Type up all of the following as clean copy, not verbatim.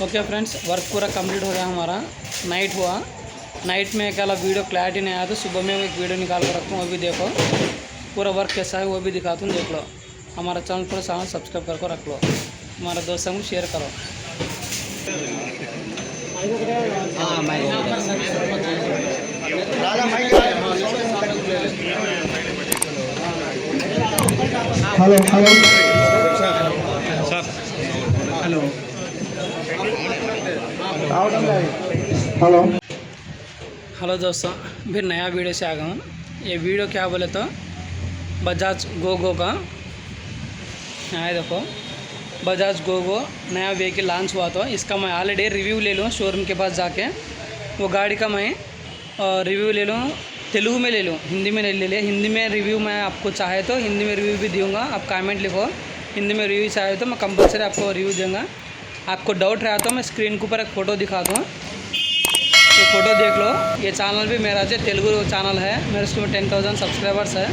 Okay friends, work पूरा complete हो गया हमारा। नाइट हुआ। नाइट में क्या वीडियो क्लैरिटी नहीं आया तो सुबह में एक वीडियो निकाल कर रखता हूँ, वो भी देखो। पूरा वर्क कैसा है वो भी दिखाता हूँ, देख लो। हमारा चैनल पूरा सामान सब्सक्राइब करके रख लो, हमारे दोस्तों को शेयर करो। Hello hello hello hello hello दोस्तों, फिर नया वीडियो से आ गया हूँ। ये वीडियो क्या बोले तो बजाज गोगो का है। देखो, बजाज गोगो नया व्हीकल लॉन्च हुआ था। इसका मैं ऑलरेडी रिव्यू ले लूँ शोरूम के पास जाके। वो गाड़ी का मैं रिव्यू ले लूँ, तेलुगु में ले लूँ, हिंदी में नहीं ले लिया। हिंदी में रिव्यू मैं आपको चाहे तो हिंदी में रिव्यू भी दूँगा। आप कमेंट लिखो, हिंदी में रिव्यू चाहे तो मैं कंपलसरी आपको रिव्यू दूँगा। आपको डाउट रहा तो मैं स्क्रीन के ऊपर एक फ़ोटो दिखा दूँ, ये फ़ोटो देख लो। ये चैनल भी मेरा जो तेलुगु चैनल है, मेरे उसमें 10,000 सब्सक्राइबर्स है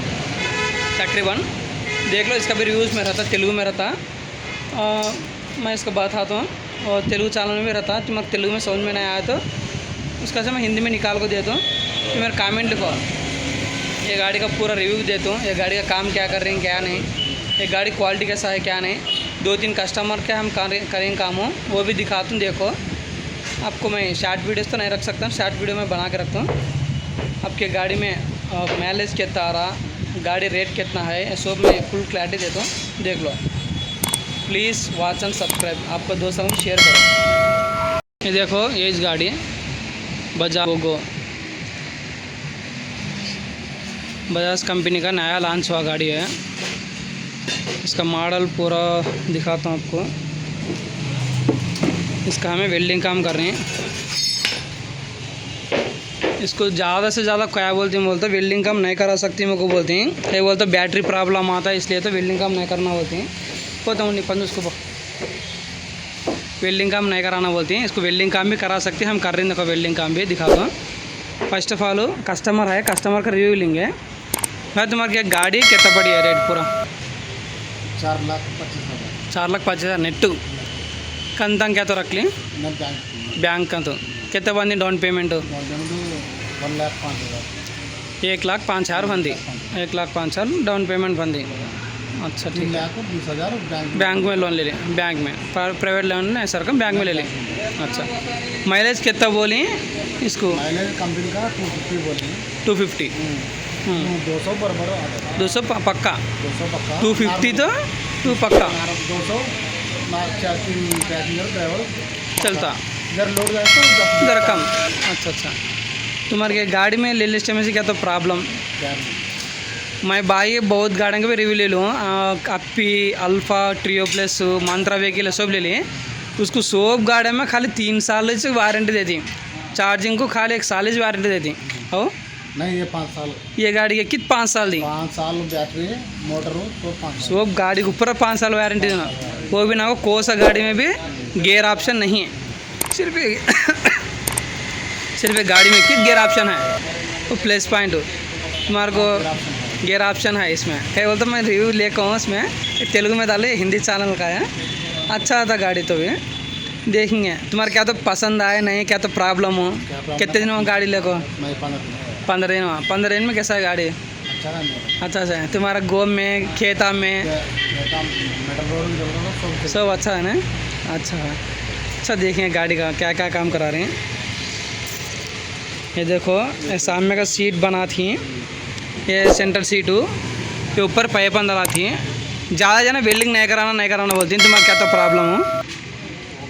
तकरीबन। देख लो, इसका भी रिव्यूज़ में रहता, तेलुगु में रहता। मैं इसको बताता हूँ, और तेलुगु चैनल में भी रहता। तुम्हारे तेलुगु में समझ में नहीं आया तो उसका से मैं हिंदी में निकाल को देता हूँ। तो मेरा कमेंट लिखो, ये गाड़ी का पूरा रिव्यू देता हूँ। ये गाड़ी का काम क्या कर रही है क्या नहीं, ये गाड़ी क्वालिटी कैसा है क्या नहीं। 2-3 कस्टमर के हम करेंगे काम हो, वो भी दिखाता हूँ। देखो, आपको मैं शॉर्ट वीडियोस तो नहीं रख सकता, शॉर्ट वीडियो में बना के रखता हूँ। आपके गाड़ी में माइलेज कितना आ रहा, गाड़ी रेट कितना है, सब मैं फुल क्लैरिटी देता हूँ। देख लो, प्लीज़ वॉच एंड सब्सक्राइब। आपको दोस्तों को शेयर करो। ये देखो, ये इस गाड़ी बजाज गोगो, बजाज कंपनी का नया लॉन्च हुआ गाड़ी है। इसका मॉडल पूरा दिखाता हूँ आपको। इसका हमें वेल्डिंग काम कर रहे हैं। इसको ज़्यादा से ज़्यादा क्या बोलते हैं, बोलते वेल्डिंग काम नहीं करा सकती मेरे को बोलते हैं। क्या बोलते बैटरी प्रॉब्लम आता है, इसलिए तो वेल्डिंग काम नहीं करना बोलते हैं। बोलता हूँ निपंद उसको वेल्डिंग काम नहीं कराना बोलते हैं। इसको वेल्डिंग काम भी करा सकते हैं, हम कर रहे हैं। देखो, वेल्डिंग काम भी दिखाता हूँ। फर्स्ट ऑफ ऑल कस्टमर है, कस्टमर का रिव्यू लेंगे। मैं तुम्हारे क्या गाड़ी कितना पड़ी है रेट पूरा 4,25,000 नेट कंता क्या तो रख ली बैंक का तो कितना बंदी डाउन पेमेंट 1,05,000 बंदी 1,05,000 डाउन पेमेंट बंदी। अच्छा ठीक है, बैंक में लोन ले लें, बैंक में प्राइवेट लोन नहीं सर का बैंक में ले लें। अच्छा, माइलेज कितना बोली इसको? माइलेज कंपनी का 250 बोली। 250 200 बराबर 200 पक्का 200 पक्का 250 तो 2 पक्का 200 पैसेंजर ड्राइवर चलता इधर लोड जाए तो जरा कम। अच्छा, तुम्हारे ये गाड़ी में ले लिस्ट में से क्या तो प्रॉब्लम? मैं भाई बहुत गाड़ियों का भी रिव्यू ले लूँ। अपी, अल्फा, ट्रियो प्लस, मंत्रा व्हीकल सब ले लें। उसको सब गाड़ी में खाली 3 साल से वारंटी देती, चार्जिंग को खाली 1 साल की वारंटी देती। हो नहीं, ये 5 साल। ये गाड़ी के कित 5 साल दी? 5 साल बैटरी मोटर तो 5 साल। सब गाड़ी के ऊपर 5 साल वारंटी देना। वो भी ना हो, कोसा गाड़ी में भी गियर ऑप्शन नहीं है, सिर्फ एक गाड़ी में कित गियर ऑप्शन है, वो प्लस पॉइंट तुम्हारे को गियर ऑप्शन है इसमें। क्या बोलते मैं रिव्यू लेकर हूँ इसमें, तेलुगु में डाले, हिंदी चैनल का है। अच्छा था गाड़ी तो भी देखेंगे। तुम्हारे क्या तो पसंद आए नहीं, क्या तो प्रॉब्लम हो? कितने दिन में गाड़ी लेको? 15 दिन में कैसा है गाड़ी? अच्छा है। तुम्हारा गोम में, खेता में सब अच्छा है ना? अच्छा देखेंगे गाड़ी का क्या क्या काम करा रहे हैं। ये देखो, ये सामने का सीट बना थी, ये सेंटर सीटू, ये ऊपर पाइप अंदर थी। ज़्यादा जना वेल्डिंग नहीं कराना बोलती हैं। तुम्हारा क्या तो प्रॉब्लम हो?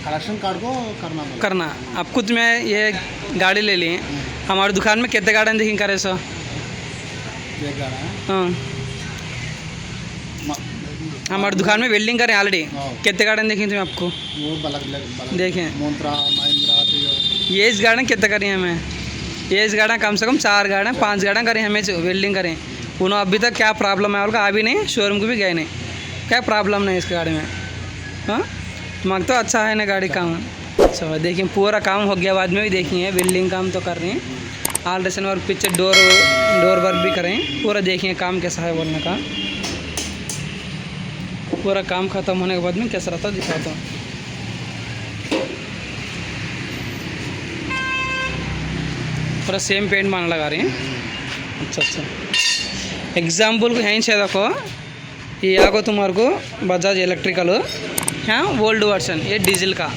कलेक्शन कार्ड को करना। अब खुद में ये गाड़ी ले ली, हमारी दुकान में कितने गाड़ियाँ दिखें करे सो? हाँ, हमारी दुकान में वेल्डिंग करें ऑलरेडी। कितने गाड़ियाँ देखें तुम्हें आपको? वो देखें मंत्रा, महिंद्रा, ये इस गाड़ियाँ कितने करी हमें? ये इस गाड़ियाँ कम से कम 4 गाड़ियाँ 5 गाड़ियाँ करें हमें वेल्डिंग करें। उन्होंने अभी तक क्या प्रॉब्लम है उनका अभी नहीं, शोरूम को भी गए नहीं, क्या प्रॉब्लम नहीं इस गाड़ी में। हाँ, मग तो अच्छा है ना गाड़ी काम। अच्छा देखिए, पूरा काम हो गया, बाद में भी देखिए वेल्डिंग काम तो कर रहे हैं। आल्ट्रेशन वर्क, पीछे डोर वर्क भी करें। पूरा देखिए काम कैसा है बोलने का। पूरा काम ख़त्म होने के बाद में कैसा रहता दिखाता हूँ। पूरा सेम पेंट मान लगा रही हैं। अच्छा अच्छा, एग्जाम्पल को यहीं से देखो, ये आगो तुम्हारे को बजाज इलेक्ट्रिकल है ओल्ड वर्जन, ये डीजल का।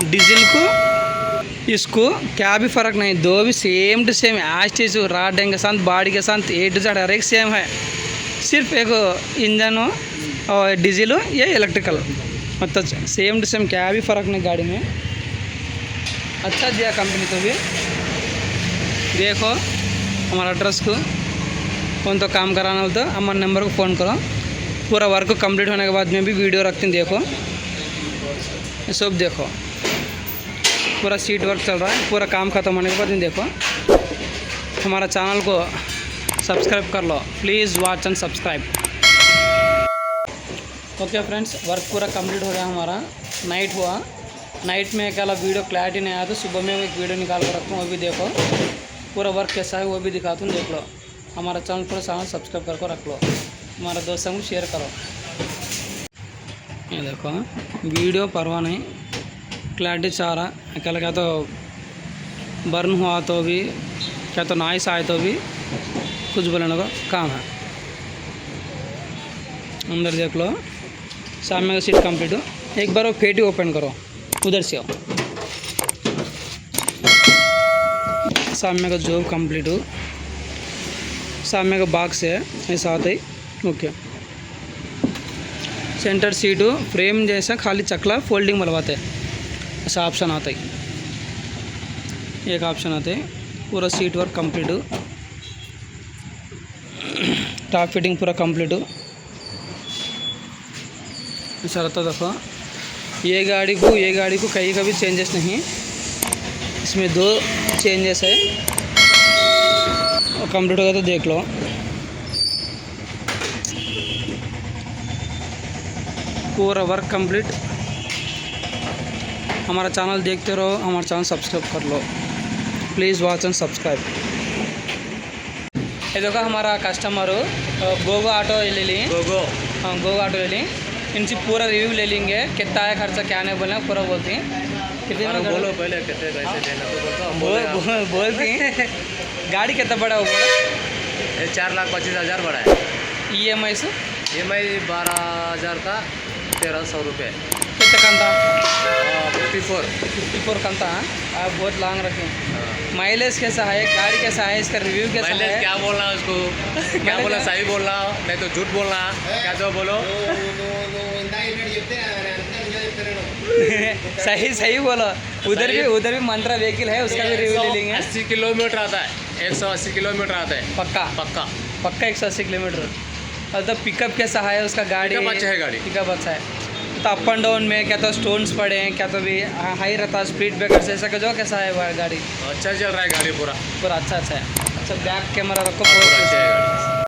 डीजल को इसको क्या भी फ़र्क नहीं, दो भी सेम टू सेम एज चीज, राड के साथ बॉडी के साथ ए टू जेड हर एक सेम है, सिर्फ एक इंजन और डीजल ये इलेक्ट्रिकल, मतलब सेम टू सेम, क्या भी फ़र्क नहीं गाड़ी में। अच्छा दिया कंपनी तो भी। देखो हमारा एड्रेस को कौन तो काम कराना हो तो हमारे नंबर को फ़ोन करो। पूरा वर्क कंप्लीट होने के बाद में भी वीडियो रखते हैं, देखो ये सब देखो, पूरा सीट वर्क चल रहा है। पूरा काम ख़त्म होने के बाद में देखो, हमारा चैनल को सब्सक्राइब कर लो, please watch and subscribe. Okay friends, work पूरा कंप्लीट हो गया हमारा, नाइट हुआ। नाइट में क्या वीडियो क्लैरिटी नहीं आया तो सुबह में एक वीडियो निकाल कर रखता हूँ, वो भी देखो। पूरा वर्क कैसा है वो भी दिखाता हूँ, देख लो। हमारा चैनल पूरा चैनल सब्सक्राइब करके रख लो, हमारा दोस्तों को शेयर करो। ये देखो वीडियो परवाह नहीं, क्लैरिटी चाह रहा, अकेला क्या तो बर्न हुआ तो भी, क्या तो नॉइस आए तो भी कुछ बोलने का काम है। अंदर देख लो, सामने का सीट कंप्लीट हो। एक बार वो पेटी ओपन करो, उधर से आओ, सामने का जॉब कंप्लीट हो, सामने का बॉक्स है ऐसा आता ही। ओके, सेंटर सीट हो, फ्रेम जैसा खाली चकला फोल्डिंग बनवाते हैं, ऐसा ऑप्शन आता है, एक ऑप्शन आता है। पूरा सीट वर्क कंप्लीट हो, टॉप फिटिंग पूरा कंप्लीट हो। ऐसा रहता देखो, ये गाड़ी को कहीं का भी चेंजेस नहीं, इसमें 2 चेंजेस है। और कंप्लीट हो गया तो देख लो, पूरा वर्क कंप्लीट। हमारा चैनल देखते रहो, हमारा चैनल सब्सक्राइब कर लो, प्लीज़ वॉच एंड सब्सक्राइब। ये देखो हमारा कस्टमर गोगो ऑटो ले ली, गोगो ऑटो ले ली, इनसे पूरा रिव्यू ले लेंगे, कितना है खर्चा, क्या नहीं बोलना, पूरा बोलती हैं। कितने में बोलो पहले कितने पैसे देना तो बोलती हैं। गाड़ी कितना बड़ा होगा? 4,25,000 बड़ा है। EMI से EMI 12,000 का 1,300 रुपये। कितना कंता? 54 कंता है, आप बहुत लॉन्ग रखें। माइलेज कैसा है, गाड़ी कैसा है, इसका रिव्यू कैसा माइलेज है? क्या बोलना उसको, क्या बोला, सही बोलना नहीं तो झूठ बोलना, क्या तो बोलो। सही बोलो। उधर भी मंत्रा व्हीकल है, उसका भी रिव्यू ले लेंगे। 80 किलोमीटर आता है, 180 किलोमीटर आता है पक्का पक्का। 180 किलोमीटर। और तो पिकअप कैसा है उसका, गाड़ी पिकअप अच्छा है, गाड़ी पिकअप अच्छा है। तो अप एंड डाउन में क्या तो स्टोन्स पड़े हैं, क्या तो भी हाई रहता है, स्पीड ब्रेकर से ऐसा का जो कैसा है वो गाड़ी? अच्छा चल रहा है गाड़ी, पूरा अच्छा है। अच्छा बैक कैमरा रखो, पूरा अच्छा है गाड़ी।